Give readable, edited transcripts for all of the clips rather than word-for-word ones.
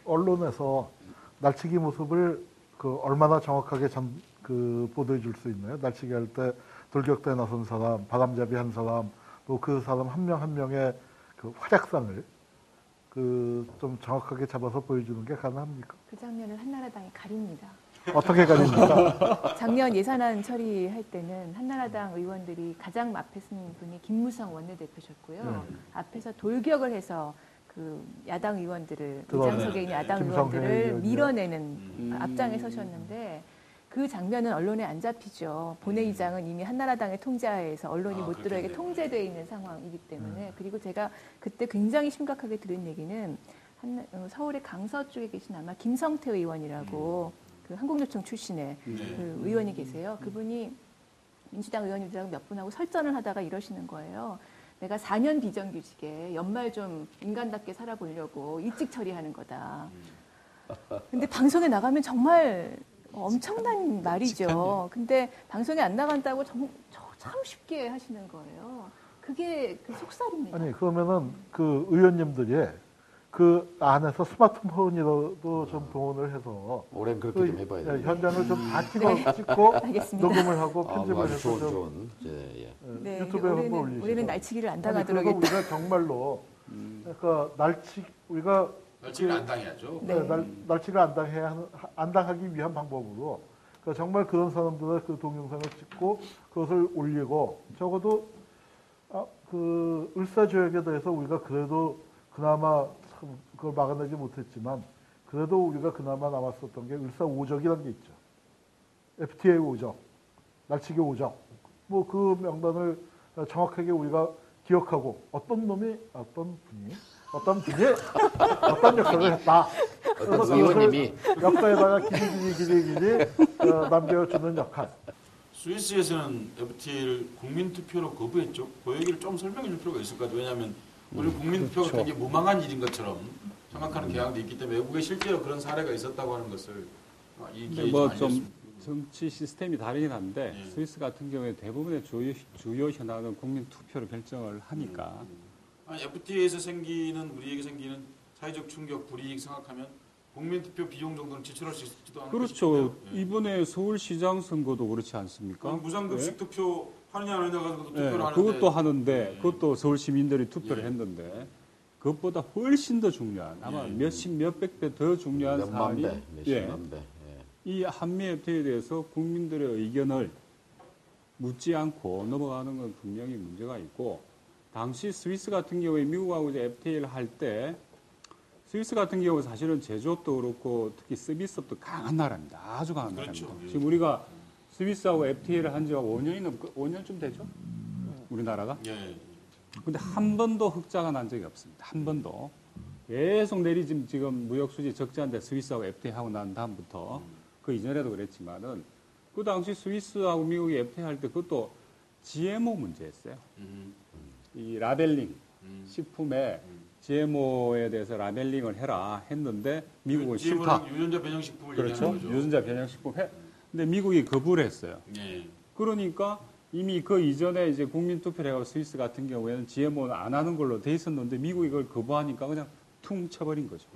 언론에서 날치기 모습을 얼마나 정확하게 보도해 줄 수 있나요? 날치기 할 때 돌격대에 나선 사람, 바람잡이 한 사람, 또 그 사람 한 명 한 명의 그 활약상을 좀 정확하게 잡아서 보여주는 게 가능합니까? 그 장면을 한나라당이 가립니다. 어떻게 가립니까? 작년 예산안 처리할 때는 한나라당 의원들이 가장 앞에 쓴 분이 김무성 원내대표셨고요. 앞에서 돌격을 해서 그 야당 의원들을, 의장석에 있는 야당 의원들을 밀어내는 앞장에 서셨는데 그 장면은 언론에 안 잡히죠. 본회의장은 이미 한나라당의 통제하에서 언론이 못 들어오게 통제되어 있는 상황이기 때문에. 그리고 제가 그때 굉장히 심각하게 들은 얘기는 서울의 강서 쪽에 계신 아마 김성태 의원이라고 그 한국노총 출신의 그 의원이 계세요. 그분이 민주당 의원님들하고 몇 분하고 설전을 하다가 이러시는 거예요. 내가 4년 비정규직에 연말 좀 인간답게 살아보려고 일찍 처리하는 거다. 근데 방송에 나가면 정말 엄청난 말이죠. 근데 방송에 안 나간다고 참 쉽게 하시는 거예요. 그게 그 속살입니다. 아니, 그러면은 그 의원님들이 그 안에서 스마트폰이라도 좀 동원을 해서 올해는 그렇게 좀 해봐야 돼요. 현장을 좀 다 찍고 알겠습니다. 녹음을 하고 편집을 해서 좋은. 네, 유튜브에 한번 올리시죠. 올해는 날치기를 안 당하도록 그래서 우리가 정말로 그러니까 우리가 날치기를 안 당해야죠. 네. 날치기를 안 당하기 위한 방법으로 그러니까 정말 그런 사람들의 그 동영상을 찍고 그것을 올리고 적어도 그 을사 조약에 대해서 우리가 그래도 그나마 그걸 막아내지 못했지만 그래도 우리가 그나마 남았었던 게 을사 5적이라는 게 있죠. FTA 5적, 날치기 5적. 뭐 그 명단을 정확하게 우리가 기억하고 어떤 분이 어떤 역할을 했다. 어떤 의원님이 역사에다가 길이 남겨주는 역할. 스위스에서는 FTA를 국민투표로 거부했죠. 그 얘기를 좀 설명해 줄 필요가 있을 것 같아요. 왜냐하면 우리 국민투표가 그렇죠. 굉장히 무망한 일인 것처럼 생각하는 경향도 있기 때문에 외국에 실제로 그런 사례가 있었다고 하는 것을 이기에 좀 정치 시스템이 다르긴 한데 스위스 같은 경우에 대부분의 주요 현안은 국민 투표로 결정을 하니까. FTA에서 우리에게 생기는 사회적 충격, 불이익 생각하면 국민투표 비용 정도는 지출할 수 있지도 않은 그렇죠. 이번에 서울시장 선거도 그렇지 않습니까? 무상급식 투표 하느냐 안 하느냐 가지고 투표를 하는데 그것도 하는데 그것도 서울 시민들이 투표를 했는데 그것보다 훨씬 더 중요한 아마 몇백 배 더 중요한 몇만 사안이 배, 몇십만 배. 이 한미 FTA에 대해서 국민들의 의견을 묻지 않고 넘어가는 건 분명히 문제가 있고 당시 스위스 같은 경우에 미국하고 이제 FTA를 할 때 스위스 같은 경우 사실은 제조업도 그렇고 특히 서비스업도 강한 나라입니다. 아주 강한 그렇죠. 나라입니다. 지금 우리가 스위스하고 FTA를 한 지가 5년쯤 되죠? 우리나라가? 예. 근데 한 번도 흑자가 난 적이 없습니다. 한 번도. 계속 지금 무역 수지 적자인데 스위스하고 FTA 하고 난 다음부터 그 이전에도 그랬지만은 그 당시 스위스하고 미국이 FTA 할 때 그것도 GMO 문제였어요. 이 라벨링 식품에 GMO에 대해서 라벨링을 해라 했는데 미국은 싫다. 유전자 변형식품을 그렇죠. 얘기하는 거죠. 유전자 변형식품 해. 근데 미국이 거부를 했어요. 예. 그러니까 이미 그 이전에 이제 국민투표를 해가지고 스위스 같은 경우에는 GMO는 안 하는 걸로 돼 있었는데 미국이 이걸 거부하니까 그냥 퉁 쳐버린 거죠.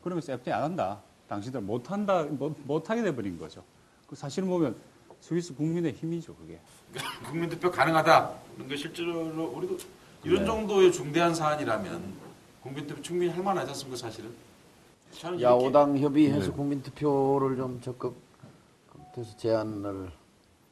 그러면서 FTA 안 한다. 당신들 못하게 돼버린 거죠. 그 사실 보면 스위스 국민의 힘이죠, 그게. 국민투표 가능하다. 그런 게 실제로 우리도 이런 정도의 중대한 사안이라면 국민투표 충분히 할 만하지 않습니까, 사실은? 야오당 협의해서 국민투표를 좀 적극해서 제안을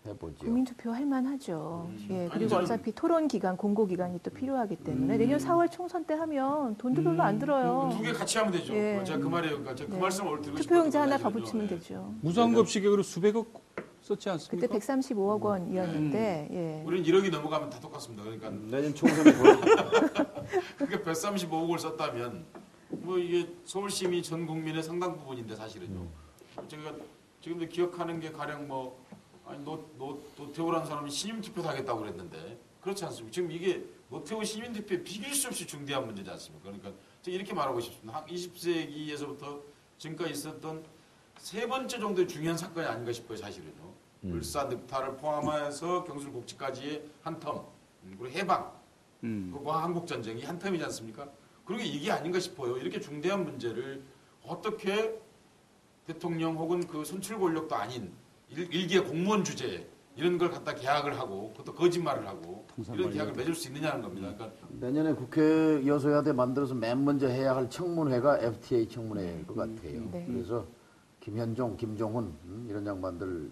해보죠. 국민투표 할 만하죠. 예, 그리고 어차피 토론 기간, 공고 기간이 또 필요하기 때문에 내년 4월 총선 때 하면 돈도 별로 안 들어요. 두 개 같이 하면 되죠. 예. 제가 그 말이에요. 그러니까 제가 그 말씀을 오늘 드리고 싶었던 투표용지 하나 더 거죠. 붙이면 예. 되죠. 무상급식에 그리고 수백억 썼지 않습니까? 그때 135억 원이었는데 예. 우리는 1억이 넘어가면 다 똑같습니다. 그러니까 내년 총선에 보여. 그게 135억을 썼다면 뭐 이게 서울 시민 전 국민의 상당 부분인데 사실은요. 제가 지금도 기억하는 게 가령 뭐 노태우라는 사람이 신임투표도 하겠다고 그랬는데 그렇지 않습니까? 지금 이게 노태우 시민투표에 비길 수 없이 중대한 문제지 않습니까? 그러니까 제가 이렇게 말하고 싶습니다. 20세기에서부터 지금까지 있었던 세 번째 정도의 중요한 사건이 아닌가 싶어요, 사실은요. 울산 늑타를 포함해서 경술국지까지의 한 텀, 그리고 해방, 그리고 한국전쟁이 한 텀이지 않습니까? 그리고 이게 아닌가 싶어요. 이렇게 중대한 문제를 어떻게 대통령 혹은 그 선출 권력도 아닌 일개 공무원 주제 이런 걸 갖다 계약을 하고 그것도 거짓말을 하고 이런 계약을 맺을 수 있느냐는 겁니다. 그러니까 내년에 국회 여소야대 만들어서 맨 먼저 해야 할 청문회가 FTA 청문회일 것 같아요. 네. 그래서 김현종, 김종훈 이런 양반들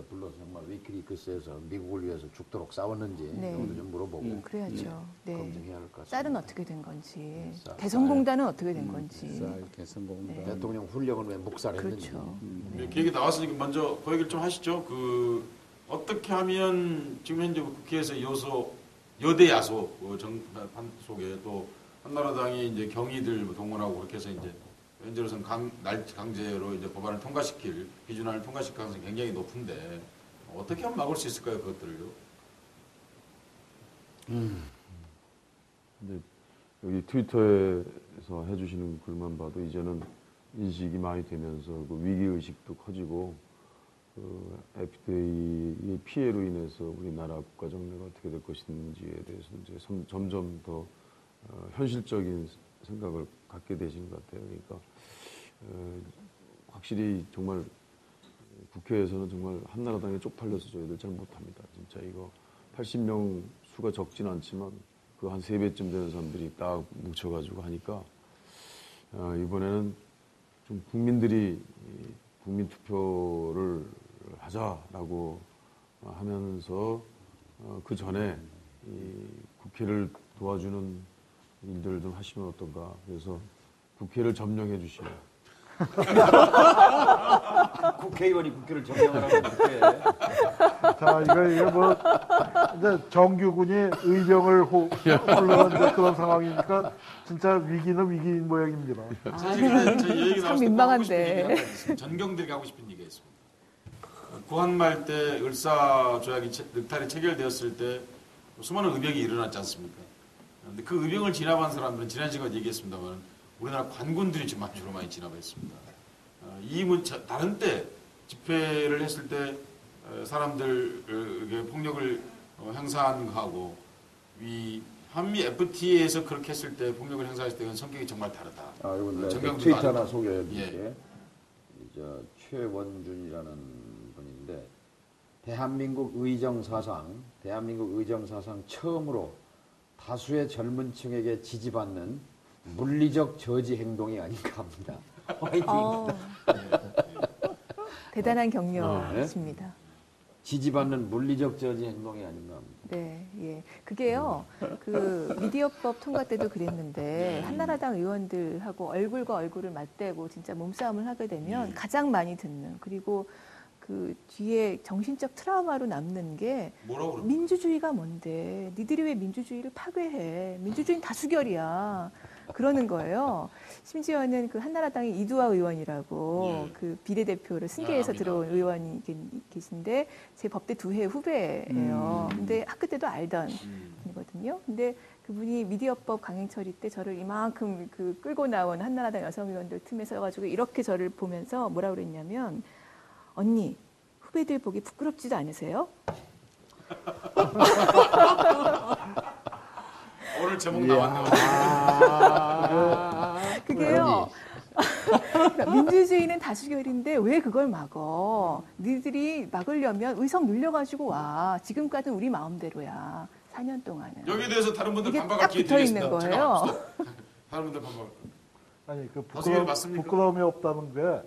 불러서 정말 위키리크스에서 미국을 위해서 죽도록 싸웠는지 네. 이런 것도 좀 물어보고 그래야죠. 네. 검증해야 할 것 같습니다. 쌀은 어떻게 된 건지, 쌀. 대선공단은 어떻게 된 건지. 대선공단. 네. 대통령 훈령은 왜 묵살했는지. 그렇죠. 네, 그 얘기 나왔으니까 먼저 그 얘기를 좀 하시죠. 그 어떻게 하면 지금 현재 국회에서 여대 야소 판 속에 또 한나라당이 이제 경위들 동원하고 그렇게 해서 이제 현재로서는 강제로 이제 법안을 통과시킬 비준안을 통과시킬 가능성이 굉장히 높은데 어떻게 하면 막을 수 있을까요, 그것들을요? 근데 여기 트위터에서 해주시는 글만 봐도 이제는 인식이 많이 되면서 그 위기 의식도 커지고 그 FTA의 피해로 인해서 우리나라 국가 정례가 어떻게 될 것인지에 대해서 이제 점점 더 현실적인 생각을 갖게 되시는 것 같아요. 그러니까 확실히 정말 국회에서는 정말 한나라당에 쪽팔려서 저희들 잘 못합니다. 진짜 이거 80명 수가 적진 않지만 그 한 3배쯤 되는 사람들이 딱 뭉쳐가지고 하니까 이번에는 좀 국민들이 국민 투표를 하자라고 하면서 그 전에 이 국회를 도와주는 일들을 좀 하시면 어떤가. 그래서 국회를 점령해 주시면. 국회의원이 국회를 점령하라고 국회. 자, 이거 뭐 이제 정규군이 의병을 홀르는 이제 그런 상황이니까 진짜 위기는 위기인 모양입니다. 사실 근데 저 얘기 참 나왔을 때 민망한데. 하고 싶은 얘기가 하나 있습니다. 전경들이 하고 싶은 얘기가 있습니다. 구한말 때 을사 조약이 늑탈이 체결되었을 때 수많은 의병이 일어났지 않습니까? 근데 그 의병을 진압한 사람들은 지난 시간에 얘기했습니다만 우리나라 관군들이 지금 주로 많이 진압을 했습니다. 다른 때 집회를 했을 때 사람들에게 폭력을 행사한 거하고 이 한미 FTA에서 그렇게 했을 때 폭력을 행사했을 때는 성격이 정말 다르다. 이건 정경도 트위터 하나 아니고. 소개해 드릴게요. 최원준이라는 분인데 대한민국 의정 사상 처음으로 다수의 젊은 층에게 지지받는 물리적 저지 행동이 아닌가 합니다. 화이팅! 대단한 격려이십니다. 지지받는 물리적 저지 행동이 아닌가 합니다. 네, 예. 그게요, 그 미디어법 통과 때도 그랬는데, 한나라당 의원들하고 얼굴과 얼굴을 맞대고 진짜 몸싸움을 하게 되면 가장 많이 듣는, 그리고 그 뒤에 정신적 트라우마로 남는 게 뭐라고 그럽니까? 민주주의가 뭔데, 니들이 왜 민주주의를 파괴해? 민주주의는 다수결이야. 그러는 거예요. 심지어는 그 한나라당의 이두화 의원이라고 그 비례대표를 승계해서 들어온 의원이 계신데 제 법대 2회 후배예요. 근데 학교 때도 알던 분이거든요. 근데 그분이 미디어법 강행 처리 때 저를 이만큼 그 끌고 나온 한나라당 여성 의원들 틈에 서가지고 이렇게 저를 보면서 뭐라 그랬냐면 언니 후배들 보기 부끄럽지도 않으세요? 오늘 제목 나왔네요. 그게요. 그러니까 민주주의는 다수결인데 왜 그걸 막어? 니들이 막으려면 의석 늘려가지고 와. 지금까지는 우리 마음대로야. 4년 동안은. 여기에 대해서 다른 분들 이게 반박할 딱 기회 붙어 있는 드리겠습니다. 거예요. 잠깐만, 다른 분들 반박. 아니 그 다수결 맞습니까? 부끄러움이 없다는 게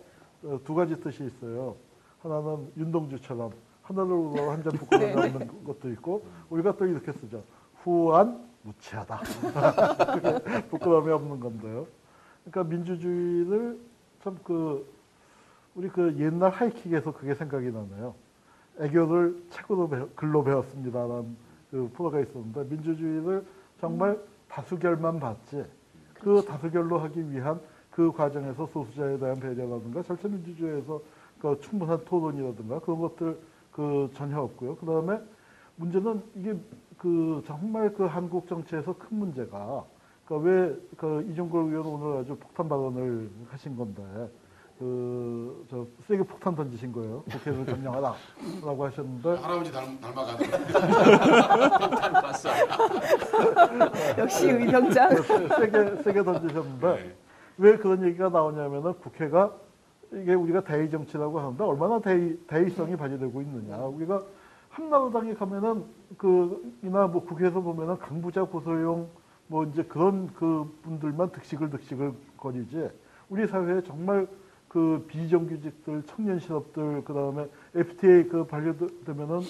두 가지 뜻이 있어요. 하나는 윤동주처럼 하늘로 한 점 부끄러움이 없는 것도 있고 우리가 또 이렇게 쓰죠. 후한 무치하다. 그게 부끄러움이 없는 건데요. 그러니까 민주주의를 참 우리 옛날 하이킥에서 그게 생각이 나네요. 애교를 책으로 글로 배웠습니다라는 그 프로가 있었는데 민주주의를 정말 다수결만 봤지 그 다수결로 하기 위한 그 과정에서 소수자에 대한 배려라든가 절대 민주주의에서 그 충분한 토론이라든가 그런 것들 전혀 없고요. 그 다음에 문제는 이게 정말 한국 정치에서 큰 문제가 왜 이종걸 의원 오늘 아주 폭탄 발언을 하신 건데 세게 폭탄 던지신 거예요. 국회를 점령하라라고 하셨는데 할아버지 닮아가는 폭탄 봤어. 역시 의병장. 세게 던지셨는데 왜 그런 얘기가 나오냐면은 국회가 이게 우리가 대의 정치라고 하는데 얼마나 대의성이 발휘되고 있느냐. 우리가 한나라당에 가면은 이나 뭐 국회에서 보면은 강부자 고소용 뭐 이제 그런 그 분들만 득식을 거리지. 우리 사회에 정말 그 비정규직들, 청년 실업들, 그 다음에 FTA 그 발효되면은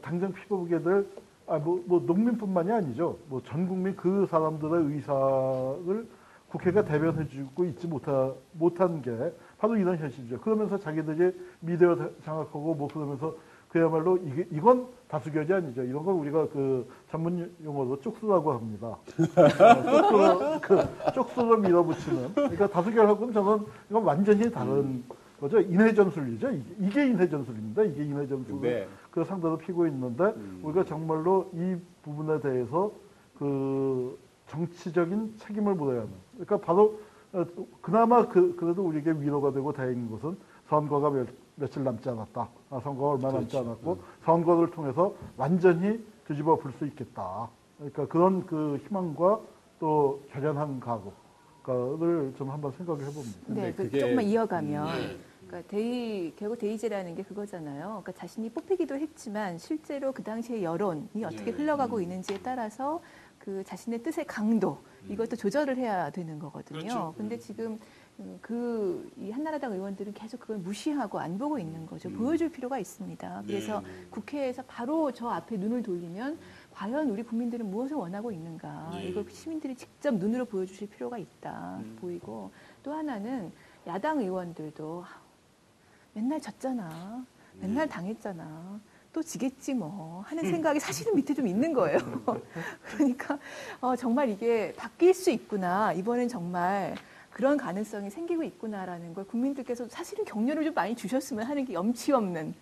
당장 피부게 될 뭐 농민뿐만이 아니죠. 뭐 전 국민 그 사람들의 의사를 국회가 대변해주고 있지 못한 게 바로 이런 현실이죠. 그러면서 자기들이 미디어 장악하고 뭐 그러면서 그야말로 이건 다수결이 아니죠. 이런 걸 우리가 그 전문 용어로 쪽수라고 합니다. 쪽수로 밀어붙이는. 그러니까 다수결하고는 저는 이건 완전히 다른 거죠. 인해전술이죠. 이게 인해전술입니다. 이게 인해전술을 네. 그 상대로 피고 있는데 우리가 정말로 이 부분에 대해서 그 정치적인 책임을 물어야 하는. 그러니까 바로 그나마 그래도 우리에게 위로가 되고 다행인 것은 선거가 며칠 남지 않았다. 선거가 얼마 남지 않았고 선거를 통해서 완전히 뒤집어 볼 수 있겠다. 그러니까 그런 그 희망과 또 결연한 각오를 좀 한번 생각을 해봅니다. 네, 그게- 조금만 이어가면 그러니까 결국 대의제라는 게 그거잖아요. 그러니까 자신이 뽑히기도 했지만 실제로 그 당시의 여론이 어떻게 흘러가고 있는지에 따라서 그 자신의 뜻의 강도 이것도 조절을 해야 되는 거거든요. 그렇죠. 근데 지금 이 한나라당 의원들은 계속 그걸 무시하고 안 보고 있는 거죠. 보여줄 필요가 있습니다. 그래서 국회에서 바로 저 앞에 눈을 돌리면 과연 우리 국민들은 무엇을 원하고 있는가 이걸 시민들이 직접 눈으로 보여주실 필요가 있다 보이고 또 하나는 야당 의원들도 맨날 졌잖아. 맨날 당했잖아. 또 지겠지 뭐 하는 생각이 사실은 밑에 좀 있는 거예요. 그러니까 정말 이게 바뀔 수 있구나. 이번엔 정말 그런 가능성이 생기고 있구나라는 걸 국민들께서 사실은 격려를 좀 많이 주셨으면 하는 게 염치 없는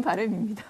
바람입니다.